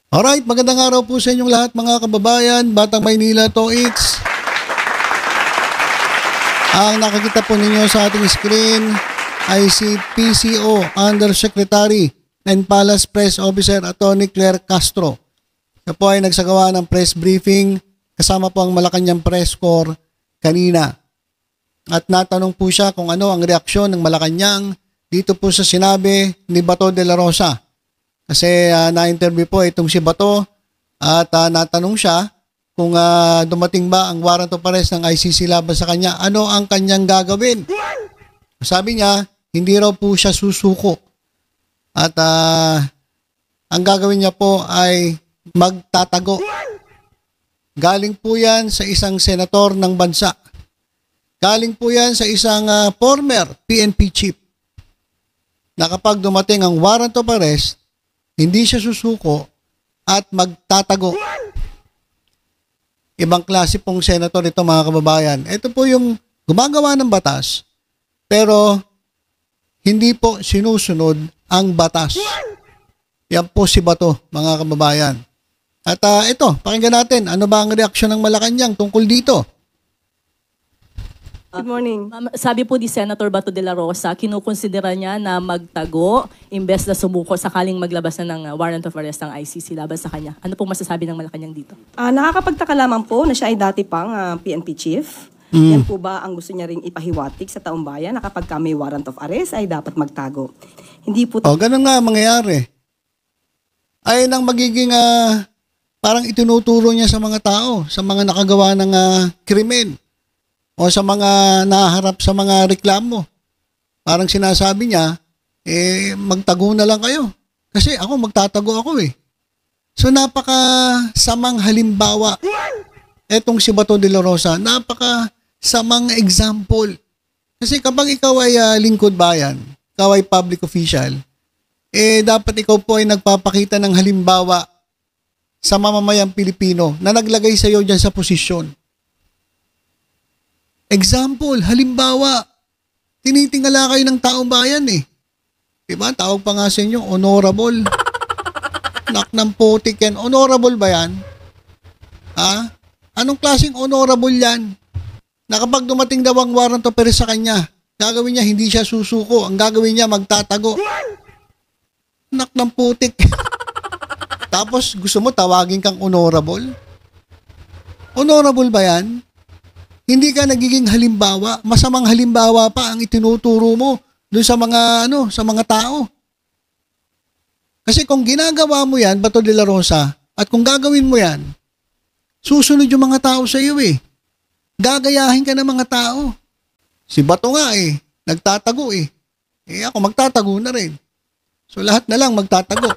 Alright, magandang araw po sa inyong lahat mga kababayan. Batang Maynila to it's. Ang nakikita po ninyo sa ating screen ay si PCO Undersecretary and Palace Press Officer Atty. Claire Castro. Siya po ay nagsagawa ng press briefing kasama po ang Malacanang Press Corps kanina. At natanong po siya kung ano ang reaksyon ng Malacanang dito po sa sinabi ni Bato de la Rosa. Kasi na-interview po itong si Bato at natanong siya kung dumating ba ang warrant of arrest ng ICC laban sa kanya, ano ang kanyang gagawin. Sabi niya, hindi raw po siya susuko. At ang gagawin niya po ay magtatago. Galing po yan sa isang senator ng bansa. Galing po yan sa isang former PNP chief na kapag dumating ang warrant of arrest, hindi siya susuko at magtatago. Ibang klase pong senator ito mga kababayan. Ito po yung gumagawa ng batas pero hindi po sinusunod ang batas. Yan po si Bato mga kababayan. At ito, pakinggan natin ano ba ang reaksyon ng Malacanang tungkol dito. Good morning. Sabi po ni Senator Bato de la Rosa, kinukonsidera niya na magtago imbes na sumuko sakaling maglabas na ng warrant of arrest ng ICC laban sa kanya. Ano pong masasabi ng Malacanang dito? Nakakapagtaka lamang po na siya ay dati pang PNP chief. Yan po ba ang gusto niya ring ipahiwatig sa taong bayan na kapag may warrant of arrest ay dapat magtago? Hindi po... Ganun nga mangyayari. Ay nang magiging parang itinuturo niya sa mga tao, sa mga nakagawa ng krimen. O sa mga naharap sa mga reklamo. Parang sinasabi niya, magtago na lang kayo. Kasi ako, magtatago ako eh. So napaka-samang halimbawa. Etong si Bato de la Rosa, napaka-samang example. Kasi kapag ikaw ay lingkod bayan, ikaw ay public official, dapat ikaw po ay nagpapakita ng halimbawa sa mamamayang Pilipino na naglagay sa iyo dyan sa posisyon. Example, halimbawa, tinitingala kayo ng taong bayan eh. Diba? Tawag pa nga sa inyo, honorable. Nak ng putik yan. Honorable ba yan? Ha? Anong klaseng honorable yan? Na kapag dumating daw ang warrant of arrest sa kanya, gagawin niya, hindi siya susuko. Ang gagawin niya, magtatago. Nak ng putik. Tapos gusto mo tawagin kang honorable? Honorable ba yan? Hindi ka nagiging halimbawa, masamang halimbawa pa ang itinuturo mo doon sa mga sa mga tao. Kasi kung ginagawa mo 'yan, Bato de la Rosa, at kung gagawin mo 'yan, susunod yung mga tao sa iyo eh. Gagayahin ka ng mga tao. Si Bato nga nagtatago eh. Ako magtatago na rin. So lahat na lang magtatago.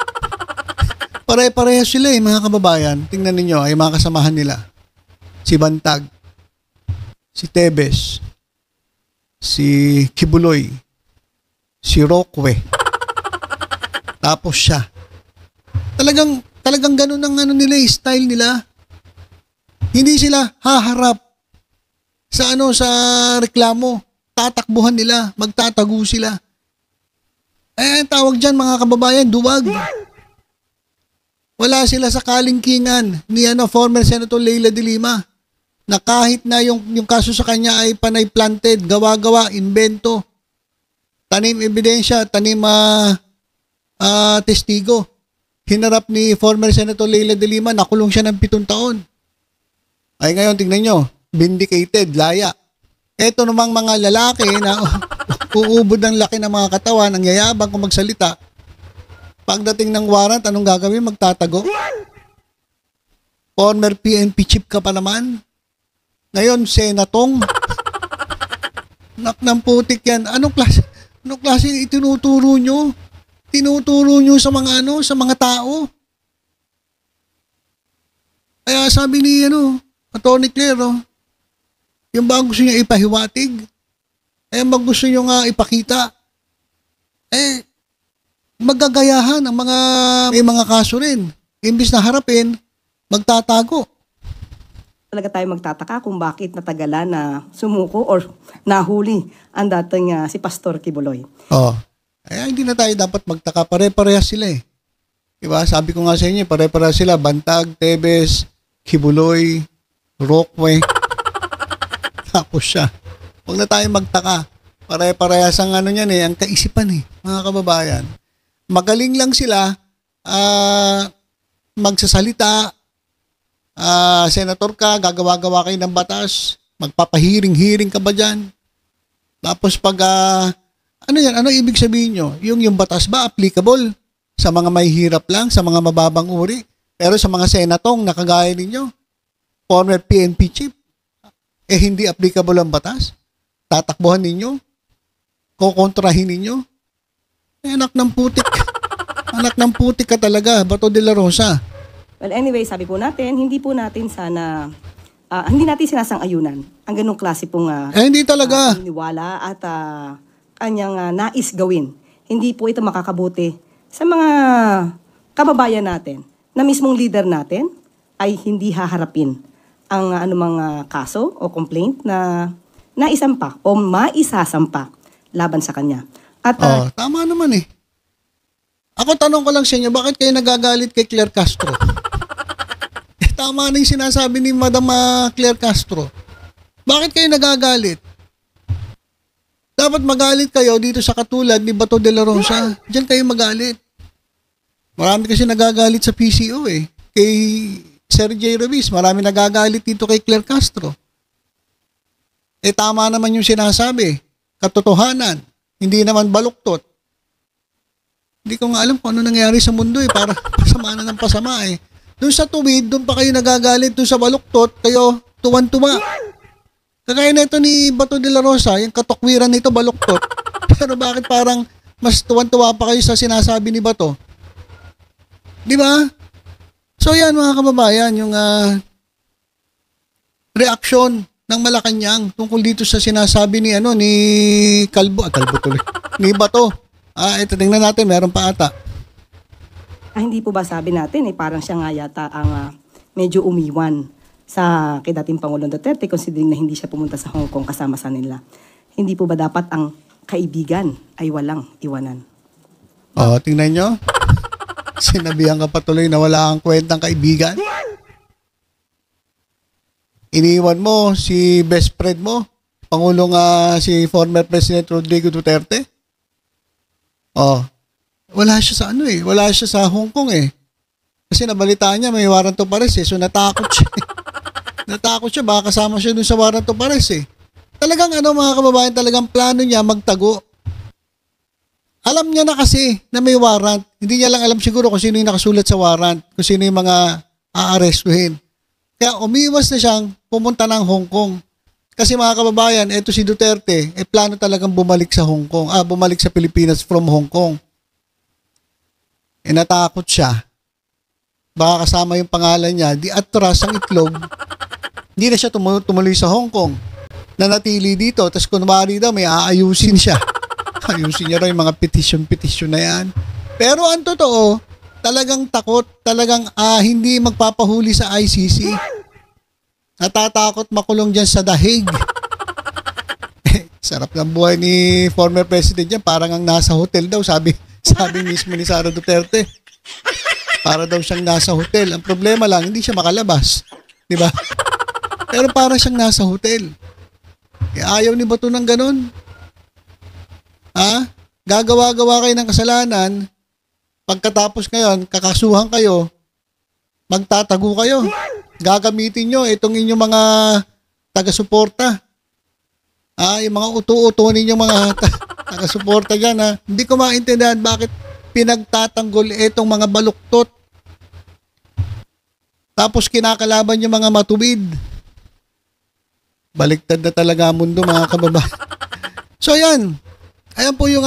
Pare-pareho sila mga kababayan. Tingnan ninyo ay mga kasamahan nila. Si Bantag, si Tebes, si Kibuloy, si Roque, tapos siya. Talagang ganun ang nila, style nila. Hindi sila haharap sa sa reklamo. Tatakbuhan nila, magtatago sila. Tawag diyan mga kababayan, duwag. Wala sila sa kalingkingan ni former Senator Leila de Lima. Na kahit na yung kaso sa kanya ay panay planted, gawa-gawa, invento, tanim ebidensya, tanim testigo. Hinarap ni former Senator Leila de Lima, nakulong siya ng 7 taon. Ay ngayon, tingnan nyo, vindicated, laya. Eto namang mga lalaki na uubod ng laki ng mga katawan, ang yayabang kung magsalita. Pagdating ng warrant, anong gagawin? Magtatago? Former PNP chief ka pa naman. Ngayon, senatong. Nak ng putik yan. Anong klase itinuturo nyo? Tinuturo nyo sa mga sa mga tao. Kaya sabi ni Atty. Claire, yung ba gusto niya ipahiwatig? Gusto nyo nga ipakita? Magagayahan ang may mga kaso rin. Imbis na harapin, magtatago. Talaga tayo magtataka kung bakit natagalan na sumuko or nahuli ang dating si Pastor Kibuloy. Kaya hindi na tayo dapat magtaka. Pare-parehas sila eh. Diba? Sabi ko nga sa inyo, pare-para sila, Bantag, Tebes, Kibuloy, Rockway. Tapos siya. Huwag na tayo magtaka. Pare-parehas ang ano niyan ang kaisipan mga kababayan. Magaling lang sila magsasalita. Senator ka, gagawa-gawa kayo ng batas, magpapahiring-hiring ka ba dyan? Tapos pag, ano ibig sabihin nyo? Yung batas ba applicable sa mga mahihirap lang, sa mga mababang uri? Pero sa mga senatong nakagaya ninyo, former PNP chief, hindi applicable ang batas? Tatakbuhan ninyo? Kukontrahin ninyo? Anak ng putik. Anak ng putik ka talaga, Bato de la Rosa. Well, anyway, sabi po natin, hindi natin sinasang-ayunan ang ganong klase pong Hindi talaga. paniniwala at kanyang nais gawin. Hindi po ito makakabuti sa mga kababayan natin na mismong leader natin ay hindi haharapin ang anumang kaso o complaint na naisampa o maisasampa laban sa kanya. At Tama naman Ako tanong ko lang sa inyo, bakit kayo nagagalit kay Claire Castro? Tama na yung sinasabi ni Madam Claire Castro. Bakit kayo nagagalit? Dapat magalit kayo dito sa katulad ni Bato de la Rosa. Diyan kayo magalit. Marami kasi nagagalit sa PCO Kay Sir J. Ruiz, marami nagagalit dito kay Claire Castro. Tama naman yung sinasabi. Katotohanan. Hindi naman baluktot. Hindi ko nga alam kung ano nangyari sa mundo para pasama na ng pasama Doon sa tuwid, doon pa kayo nagagalit. Doon sa baluktot, kayo tuwan-tuwa. Kagaya na ito ni Bato de la Rosa, yung katokwiran nito baluktot. Pero bakit parang mas tuwan-tuwa pa kayo sa sinasabi ni Bato? Di ba? So yan mga kababayan, yung reaksyon ng Malacanang tungkol dito sa sinasabi ni Calvo tuloy. Ni Bato. Ito tingnan natin, meron pa ata. Hindi po ba sabi natin, parang siya nga yata ang medyo umiwan sa kay dating Pangulong Duterte considering na hindi siya pumunta sa Hong Kong kasama sa nila. Hindi po ba dapat ang kaibigan ay walang iwanan? Tingnan nyo. Sinabihan ka pa tuloy na wala kang kwentang kaibigan. Iniwan mo si best friend mo, Pangulong si former President Rodrigo Duterte. Wala siya sa wala siya sa Hong Kong Kasi nabalitaan niya may warrant of arrest so natakot siya. Natakot siya, baka kasama siya dun sa warrant of arrest Talagang mga kababayan, talagang plano niya magtago. Alam niya na kasi na may warrant. Hindi niya lang alam siguro kung sino yung nakasulat sa warrant, kung sino yung mga aarestuhin. Kaya umiwas na siyang pumunta ng Hong Kong. Kasi mga kababayan, eto si Duterte, plano talagang bumalik sa Hong Kong. Bumalik sa Pilipinas from Hong Kong. Natakot siya. Baka kasama yung pangalan niya, di atras ang itlog. Hindi na siya tumuloy sa Hong Kong. Nanatili dito, tapos kunwari daw may aayusin siya. Ayusin niya raw yung mga petition na yan. Pero ang totoo, talagang takot, talagang hindi magpapahuli sa ICC. Natatakot makulong dyan sa dahig. Sarap ng buhay ni former president yan, parang ang nasa hotel daw, sabi mismo ni Sara Duterte. Para daw siyang nasa hotel. Ang problema lang, hindi siya makalabas. Di ba? Pero para siyang nasa hotel. Ayaw ni Bato ng ganun. Gagawa-gawa kayo ng kasalanan. Pagkatapos ngayon, kakasuhan kayo. Magtatago kayo. Gagamitin nyo itong inyong mga taga-suporta. Yung mga uto-uto ninyong mga taga-suporta dyan. Hindi ko maintindihan bakit pinagtatanggol itong mga baluktot. Tapos kinakalaban yung mga matubid. Baliktad na talaga ang mundo mga kababayan. So yan. Ayan po yung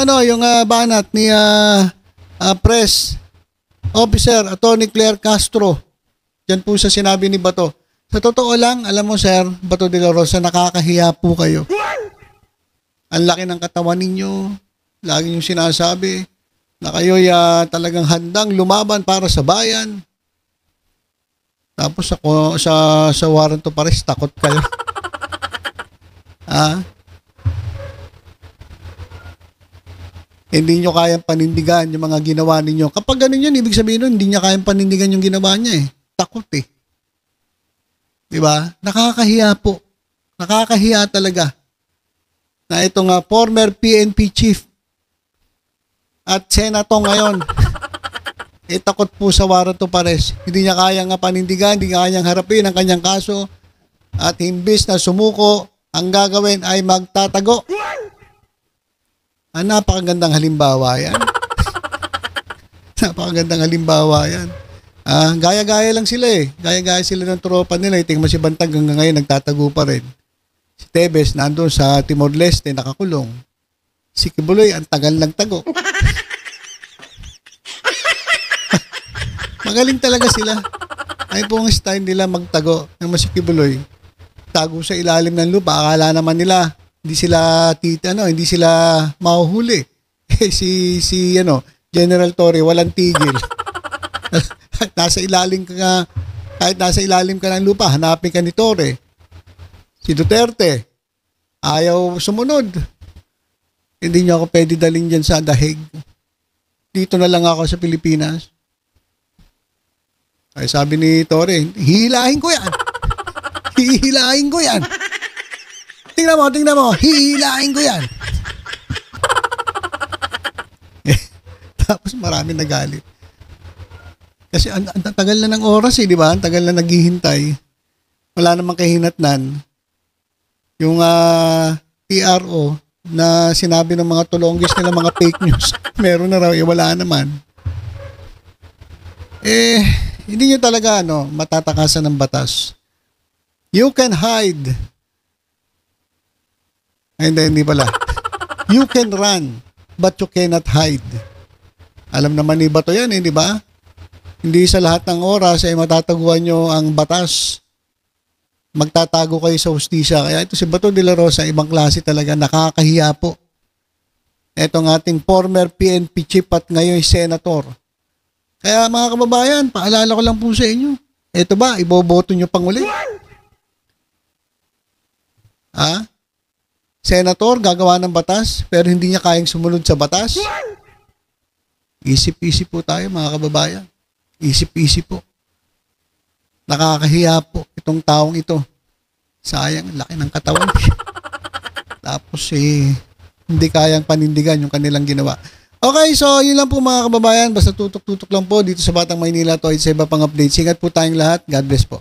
banat ni Press Officer Attorney Claire Castro. Diyan po sa sinabi ni Bato. Sa totoo lang, alam mo Sir, Bato de la Rosa, nakakahiya po kayo. Ang laki ng katawan ninyo. Lagi yung sinasabi na kayo'y talagang handang lumaban para sa bayan. Tapos ako sa warrant of arrest, takot kayo. Hindi nyo kayang panindigan yung mga ginawa ninyo. Kapag ganun yun, ibig sabihin nun, hindi niya kayang panindigan yung ginawa niya eh. Takot eh. Diba? Nakakahiya po. Nakakahiya talaga. Na ito nga, former PNP chief at senator ngayon, takot po sa warrant of arrest. Hindi niya kayang panindigan, hindi niya kayang harapin ang kanyang kaso at imbis na sumuko, ang gagawin ay magtatago. Napakagandang halimbawa yan. Napakagandang halimbawa yan. Gaya-gaya lang sila eh. Gaya-gaya sila ng tropa nila. Tingnan mo si Bantag hanggang ngayon nagtatago pa rin. Si Tebes nandun sa Timor-Leste nakakulong. Si Kibuloy ang tagal ng tago. Magaling talaga sila. Ay po ang style nila magtago. Ang si Kibuloy, tago sa ilalim ng lupa. Akala naman nila hindi sila mahuhuli. si General Torre walang tigil. Kahit nasa ilalim ka ng lupa, hanapin ka ni Torre. Si Duterte ayaw sumunod. Hindi niyo ako pwede dalhin dyan sa dahig. Dito na lang ako sa Pilipinas. Ay sabi ni Torre, hihilahin ko yan. Hihilahin ko yan. Tingnan mo, hihilahin ko yan. Tapos marami nagalit. Kasi ang tagal na ng oras di ba? Ang tagal na naghihintay. Wala namang kahinatnan. Yung TRO na sinabi ng mga tulonggis nila mga fake news, meron na raw, wala naman. Hindi nyo talaga matatakasan ng batas. You can hide. Hindi pala. You can run, but you cannot hide. Alam naman ni Bato yan, di ba? Hindi sa lahat ng oras ay matataguan nyo ang batas. Magtatago kayo sa hustisya. Kaya ito si Bato de la Rosa, ibang klase talaga, nakakahiya po. Ito ng ating former PNP chief at ngayon senator. Kaya mga kababayan, paalala ko lang po sa inyo. Ito ba, iboboto nyo pang uli? Senator, gagawa ng batas, pero hindi niya kayang sumunod sa batas? Isip-isip po tayo mga kababayan. Isip-isip po. Nakakahiya po itong taong ito. Sayang, laki ng katawan. Tapos hindi kayang panindigan yung kanilang ginawa. Okay, so yun lang po mga kababayan. Basta tutok-tutok lang po dito sa Batang Maynila to sa iba pang updates. Ingat po tayong lahat. God bless po.